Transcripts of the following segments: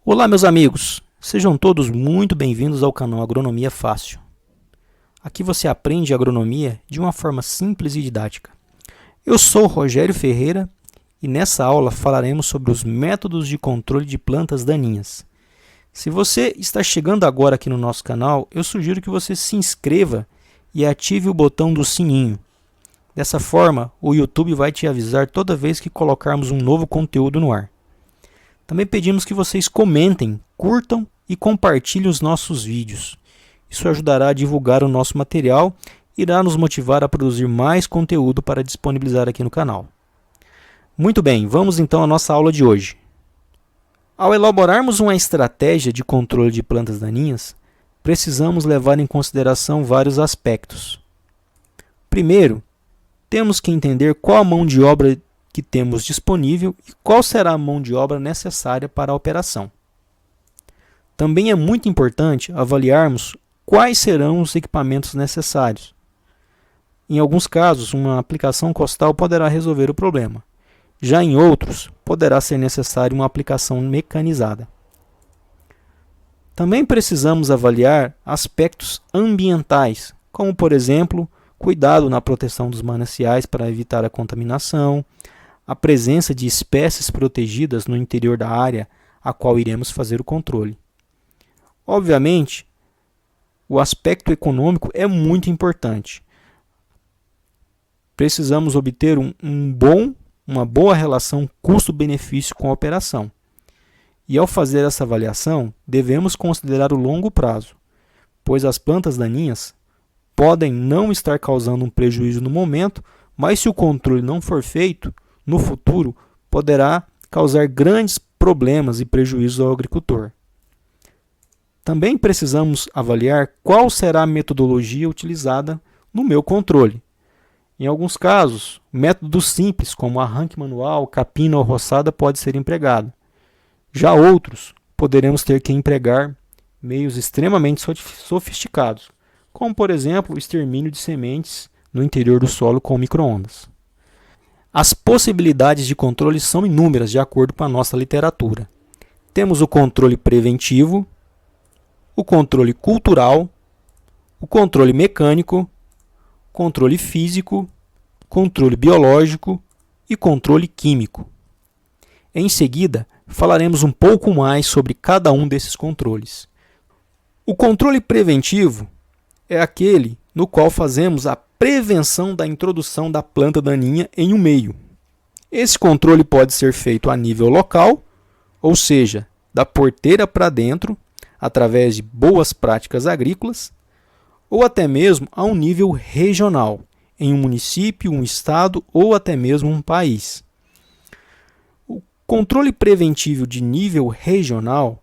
Olá, meus amigos! Sejam todos muito bem-vindos ao canal Agronomia Fácil. Aqui você aprende agronomia de uma forma simples e didática. Eu sou Rogério Ferreira e nessa aula falaremos sobre os métodos de controle de plantas daninhas. Se você está chegando agora aqui no nosso canal, eu sugiro que você se inscreva e ative o botão do sininho. Dessa forma, o YouTube vai te avisar toda vez que colocarmos um novo conteúdo no ar. Também pedimos que vocês comentem, curtam e compartilhem os nossos vídeos. Isso ajudará a divulgar o nosso material e irá nos motivar a produzir mais conteúdo para disponibilizar aqui no canal. Muito bem, vamos então à nossa aula de hoje. Ao elaborarmos uma estratégia de controle de plantas daninhas, precisamos levar em consideração vários aspectos. Primeiro, temos que entender qual a mão de obra que temos disponível e qual será a mão de obra necessária para a operação. Também é muito importante avaliarmos quais serão os equipamentos necessários. Em alguns casos, uma aplicação costal poderá resolver o problema. Já em outros, poderá ser necessária uma aplicação mecanizada. Também precisamos avaliar aspectos ambientais, como, por exemplo, cuidado na proteção dos mananciais para evitar a contaminação, a presença de espécies protegidas no interior da área a qual iremos fazer o controle. Obviamente, o aspecto econômico é muito importante. Precisamos obter uma boa relação custo-benefício com a operação. E ao fazer essa avaliação, devemos considerar o longo prazo, pois as plantas daninhas podem não estar causando um prejuízo no momento, mas se o controle não for feito, no futuro poderá causar grandes problemas e prejuízos ao agricultor. Também precisamos avaliar qual será a metodologia utilizada no meu controle. Em alguns casos, métodos simples, como arranque manual, capina ou roçada, pode ser empregado. Já outros, poderemos ter que empregar meios extremamente sofisticados, como, por exemplo, o extermínio de sementes no interior do solo com micro-ondas. As possibilidades de controle são inúmeras de acordo com a nossa literatura. Temos o controle preventivo, o controle cultural, o controle mecânico, controle físico, controle biológico e controle químico. Em seguida, falaremos um pouco mais sobre cada um desses controles. O controle preventivo é aquele no qual fazemos a prevenção da introdução da planta daninha em um meio. Esse controle pode ser feito a nível local, ou seja, da porteira para dentro, através de boas práticas agrícolas, ou até mesmo a um nível regional, em um município, um estado ou até mesmo um país. O controle preventivo de nível regional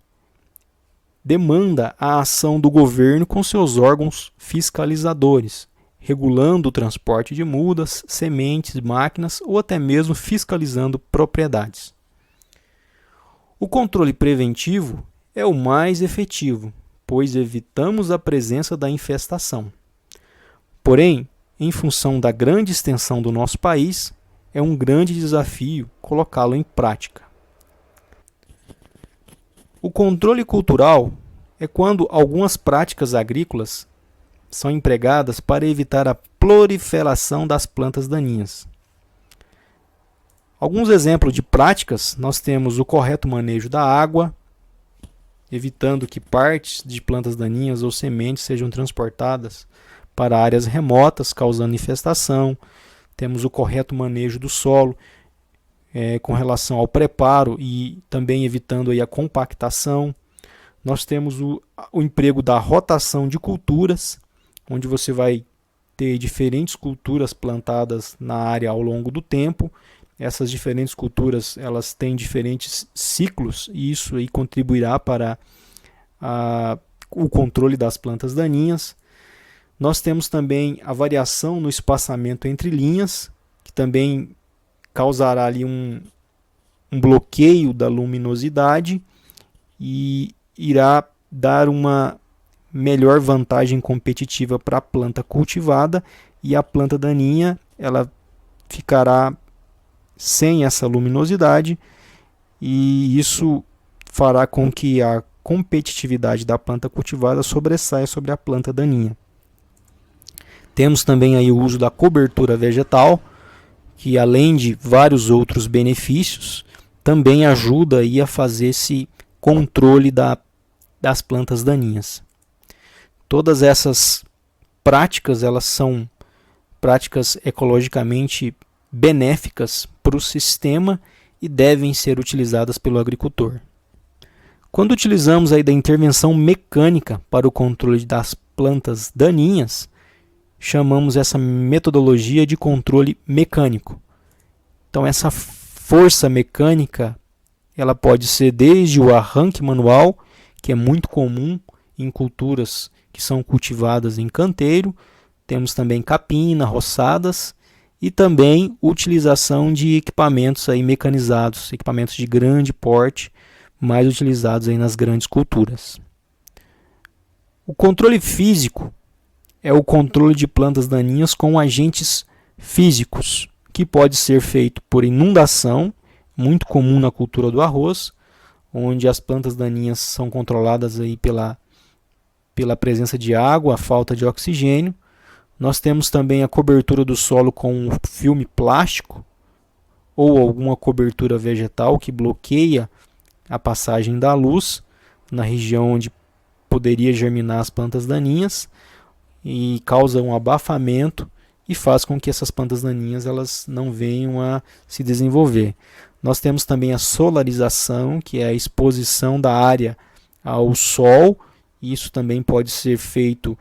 demanda a ação do governo com seus órgãos fiscalizadores, regulando o transporte de mudas, sementes, máquinas ou até mesmo fiscalizando propriedades. O controle preventivo é o mais efetivo, pois evitamos a presença da infestação. Porém, em função da grande extensão do nosso país, é um grande desafio colocá-lo em prática. O controle cultural é quando algumas práticas agrícolas são empregadas para evitar a proliferação das plantas daninhas. Alguns exemplos de práticas, nós temos o correto manejo da água, evitando que partes de plantas daninhas ou sementes sejam transportadas para áreas remotas, causando infestação. Temos o correto manejo do solo, com relação ao preparo e também evitando aí a compactação. Nós temos o emprego da rotação de culturas, onde você vai ter diferentes culturas plantadas na área ao longo do tempo. Essas diferentes culturas elas têm diferentes ciclos e isso aí contribuirá para o controle das plantas daninhas. Nós temos também a variação no espaçamento entre linhas, que também causará ali um bloqueio da luminosidade e irá dar uma melhor vantagem competitiva para a planta cultivada, e a planta daninha ela ficará sem essa luminosidade, e isso fará com que a competitividade da planta cultivada sobressaia sobre a planta daninha. Temos também aí o uso da cobertura vegetal, que além de vários outros benefícios, também ajuda aí a fazer esse controle das plantas daninhas. Todas essas práticas, elas são práticas ecologicamente benéficas para o sistema e devem ser utilizadas pelo agricultor. Quando utilizamos aí da intervenção mecânica para o controle das plantas daninhas, chamamos essa metodologia de controle mecânico. Então essa força mecânica, ela pode ser desde o arranque manual, que é muito comum em culturas que são cultivadas em canteiro, temos também capina, roçadas e também utilização de equipamentos aí mecanizados, equipamentos de grande porte, mais utilizados aí nas grandes culturas. O controle físico é o controle de plantas daninhas com agentes físicos, que pode ser feito por inundação, muito comum na cultura do arroz, onde as plantas daninhas são controladas aí pela presença de água, a falta de oxigênio. Nós temos também a cobertura do solo com um filme plástico ou alguma cobertura vegetal que bloqueia a passagem da luz na região onde poderia germinar as plantas daninhas e causa um abafamento e faz com que essas plantas daninhas elas não venham a se desenvolver. Nós temos também a solarização, que é a exposição da área ao sol. Isso também pode ser feito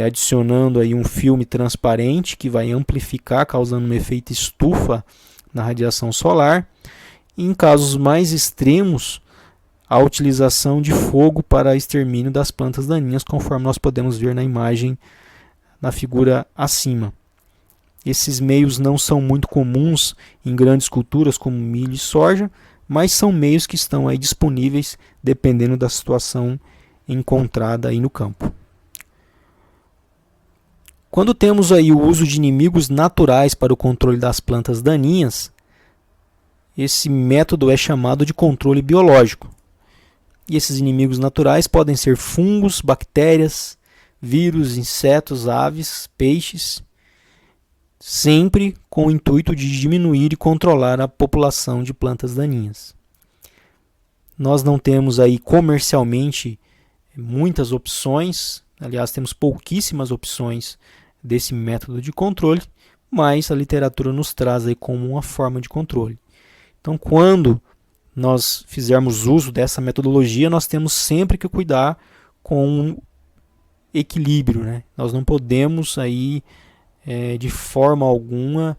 adicionando aí um filme transparente que vai amplificar, causando um efeito estufa na radiação solar. E em casos mais extremos, a utilização de fogo para extermínio das plantas daninhas, conforme nós podemos ver na imagem, na figura acima. Esses meios não são muito comuns em grandes culturas como milho e soja, mas são meios que estão aí disponíveis dependendo da situação encontrada aí no campo. Quando temos aí o uso de inimigos naturais para o controle das plantas daninhas, esse método é chamado de controle biológico. E esses inimigos naturais podem ser fungos, bactérias, vírus, insetos, aves, peixes, sempre com o intuito de diminuir e controlar a população de plantas daninhas. Nós não temos aí comercialmente muitas opções, aliás, temos pouquíssimas opções desse método de controle, mas a literatura nos traz aí como uma forma de controle. Então, quando nós fizermos uso dessa metodologia, nós temos sempre que cuidar com um equilíbrio, né? Nós não podemos aí, de forma alguma,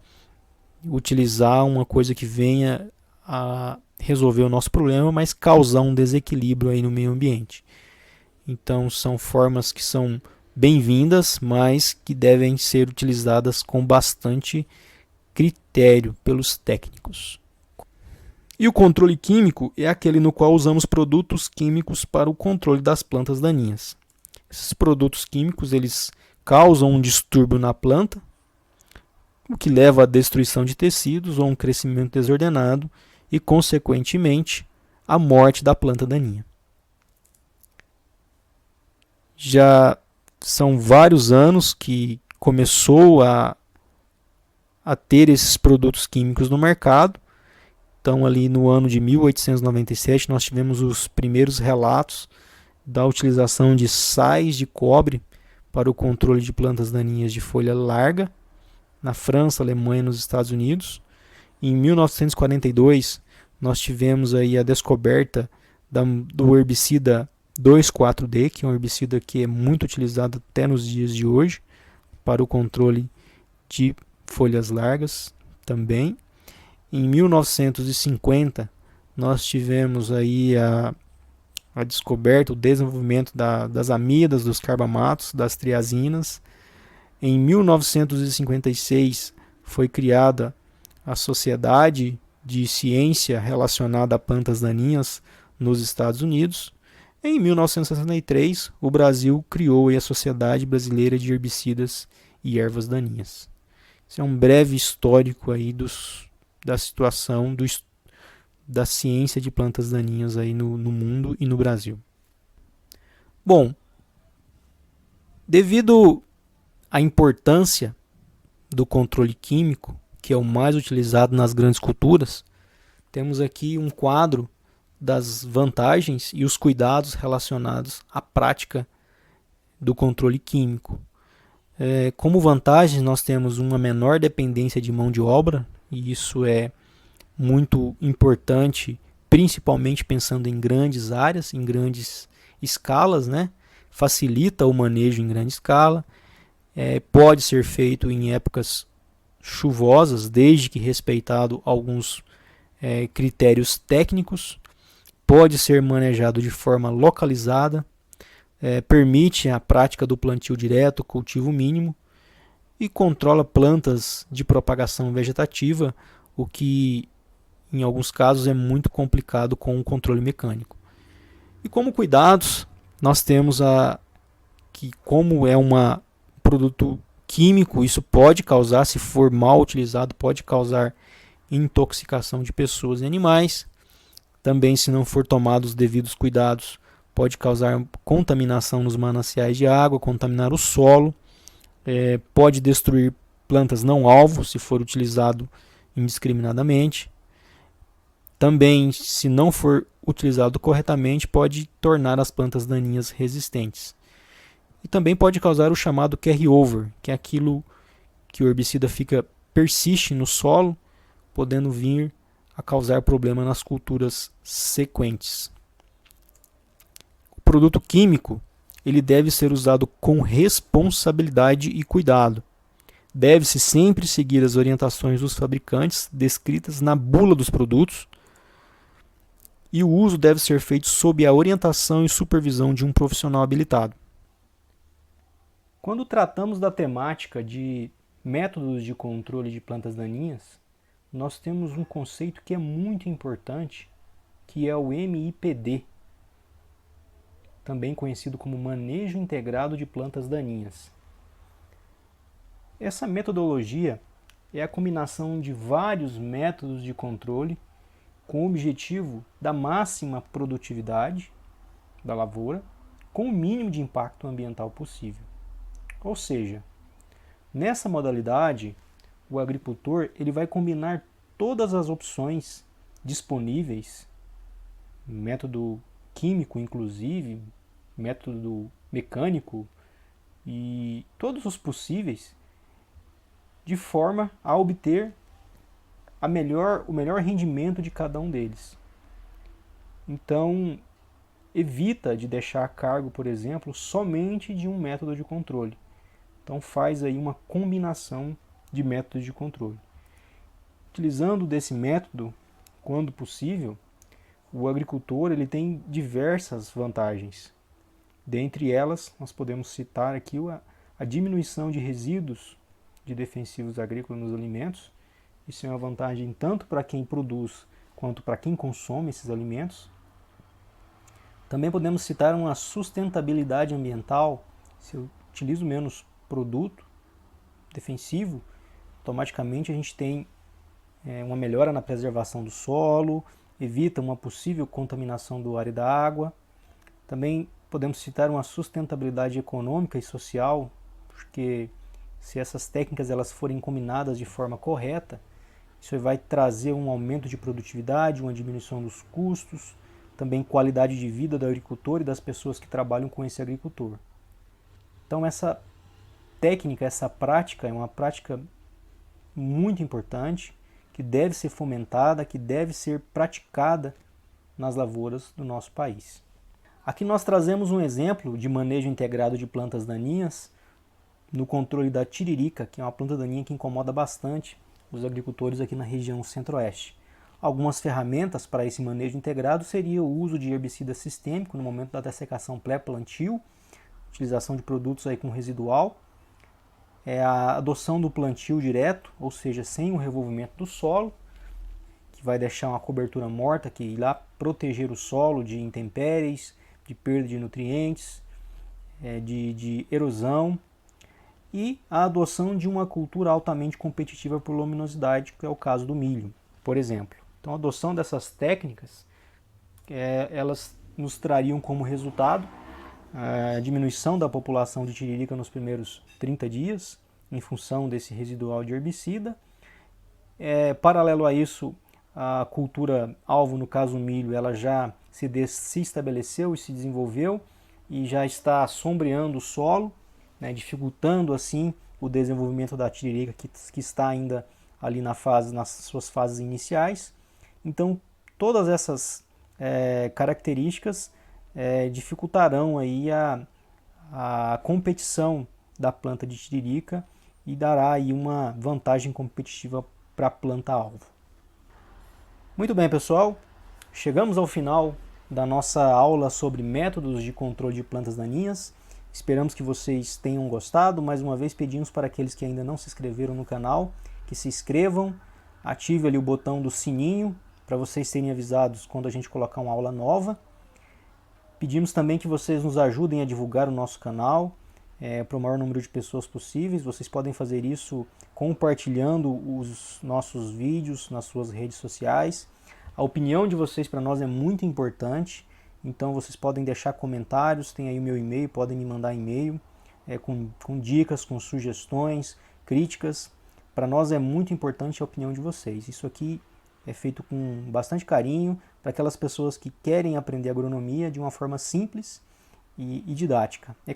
utilizar uma coisa que venha a resolver o nosso problema, mas causar um desequilíbrio aí no meio ambiente. Então, são formas que são bem-vindas, mas que devem ser utilizadas com bastante critério pelos técnicos. E o controle químico é aquele no qual usamos produtos químicos para o controle das plantas daninhas. Esses produtos químicos eles causam um distúrbio na planta, o que leva à destruição de tecidos ou um crescimento desordenado e, consequentemente, à morte da planta daninha. Já são vários anos que começou a ter esses produtos químicos no mercado. Então, ali no ano de 1897, nós tivemos os primeiros relatos da utilização de sais de cobre para o controle de plantas daninhas de folha larga, na França, Alemanha e nos Estados Unidos. Em 1942, nós tivemos aí a descoberta do herbicida 2,4-D, que é um herbicida que é muito utilizado até nos dias de hoje para o controle de folhas largas também. Em 1950, nós tivemos aí a descoberta, o desenvolvimento das amidas, dos carbamatos, das triazinas. Em 1956, foi criada a Sociedade de Ciência relacionada a plantas daninhas nos Estados Unidos. Em 1963, o Brasil criou a Sociedade Brasileira de Herbicidas e Ervas Daninhas. Esse é um breve histórico aí da situação da ciência de plantas daninhas aí no mundo e no Brasil. Bom, devido à importância do controle químico, que é o mais utilizado nas grandes culturas, temos aqui um quadro das vantagens e os cuidados relacionados à prática do controle químico. Como vantagens, nós temos uma menor dependência de mão de obra, e isso é muito importante, principalmente pensando em grandes áreas, em grandes escalas, né? Facilita o manejo em grande escala, pode ser feito em épocas chuvosas, desde que respeitado alguns critérios técnicos, pode ser manejado de forma localizada, permite a prática do plantio direto, cultivo mínimo, e controla plantas de propagação vegetativa, o que em alguns casos é muito complicado com o controle mecânico. E como cuidados, nós temos que, como é um produto químico, isso pode causar, se for mal utilizado, pode causar intoxicação de pessoas e animais. Também, se não for tomados os devidos cuidados, pode causar contaminação nos mananciais de água, contaminar o solo, pode destruir plantas não alvo, se for utilizado indiscriminadamente. Também, se não for utilizado corretamente, pode tornar as plantas daninhas resistentes. E também pode causar o chamado carry-over, que é aquilo que o herbicida persiste no solo, podendo vir a causar problema nas culturas sequentes. O produto químico ele deve ser usado com responsabilidade e cuidado. Deve-se sempre seguir as orientações dos fabricantes descritas na bula dos produtos, e o uso deve ser feito sob a orientação e supervisão de um profissional habilitado. Quando tratamos da temática de métodos de controle de plantas daninhas, nós temos um conceito que é muito importante, que é o MIPD, também conhecido como Manejo Integrado de Plantas Daninhas. Essa metodologia é a combinação de vários métodos de controle com o objetivo da máxima produtividade da lavoura com o mínimo de impacto ambiental possível. Ou seja, nessa modalidade, o agricultor ele vai combinar todas as opções disponíveis, método químico inclusive, método mecânico e todos os possíveis, de forma a obter o melhor rendimento de cada um deles. Então, evita de deixar a cargo, por exemplo, somente de um método de controle. Então faz aí uma combinação de métodos de controle. Utilizando desse método, quando possível, o agricultor ele tem diversas vantagens. Dentre elas, nós podemos citar aqui a diminuição de resíduos de defensivos agrícolas nos alimentos. Isso é uma vantagem tanto para quem produz quanto para quem consome esses alimentos. Também podemos citar uma sustentabilidade ambiental. Se eu utilizo menos produto defensivo, automaticamente a gente tem uma melhora na preservação do solo, evita uma possível contaminação do ar e da água. Também podemos citar uma sustentabilidade econômica e social, porque se essas técnicas elas forem combinadas de forma correta, isso vai trazer um aumento de produtividade, uma diminuição dos custos, também qualidade de vida do agricultor e das pessoas que trabalham com esse agricultor. Então essa técnica, essa prática é uma prática muito importante, que deve ser fomentada, que deve ser praticada nas lavouras do nosso país. Aqui nós trazemos um exemplo de manejo integrado de plantas daninhas no controle da tiririca, que é uma planta daninha que incomoda bastante os agricultores aqui na região centro-oeste. Algumas ferramentas para esse manejo integrado seria o uso de herbicida sistêmico no momento da dessecação pré-plantio, utilização de produtos aí com residual, a adoção do plantio direto, ou seja, sem o revolvimento do solo, que vai deixar uma cobertura morta, que irá proteger o solo de intempéries, de perda de nutrientes, de erosão, e a adoção de uma cultura altamente competitiva por luminosidade, que é o caso do milho, por exemplo. Então, a adoção dessas técnicas, elas nos trariam como resultado a diminuição da população de tiririca nos primeiros 30 dias, em função desse residual de herbicida. Paralelo a isso, a cultura alvo, no caso o milho, ela já se estabeleceu e se desenvolveu e já está sombreando o solo, né, dificultando assim o desenvolvimento da tiririca que está ainda ali nas suas fases iniciais. Então, todas essas características dificultarão aí a competição da planta de tiririca e dará aí uma vantagem competitiva para a planta-alvo. Muito bem, pessoal, chegamos ao final da nossa aula sobre métodos de controle de plantas daninhas. Esperamos que vocês tenham gostado. Mais uma vez pedimos para aqueles que ainda não se inscreveram no canal, que se inscrevam, ative ali o botão do sininho para vocês serem avisados quando a gente colocar uma aula nova. Pedimos também que vocês nos ajudem a divulgar o nosso canal para o maior número de pessoas possíveis. Vocês podem fazer isso compartilhando os nossos vídeos nas suas redes sociais. A opinião de vocês para nós é muito importante, então vocês podem deixar comentários, tem aí o meu e-mail, podem me mandar e-mail com dicas, com sugestões, críticas. Para nós é muito importante a opinião de vocês. Isso aqui é feito com bastante carinho para aquelas pessoas que querem aprender agronomia de uma forma simples e didática.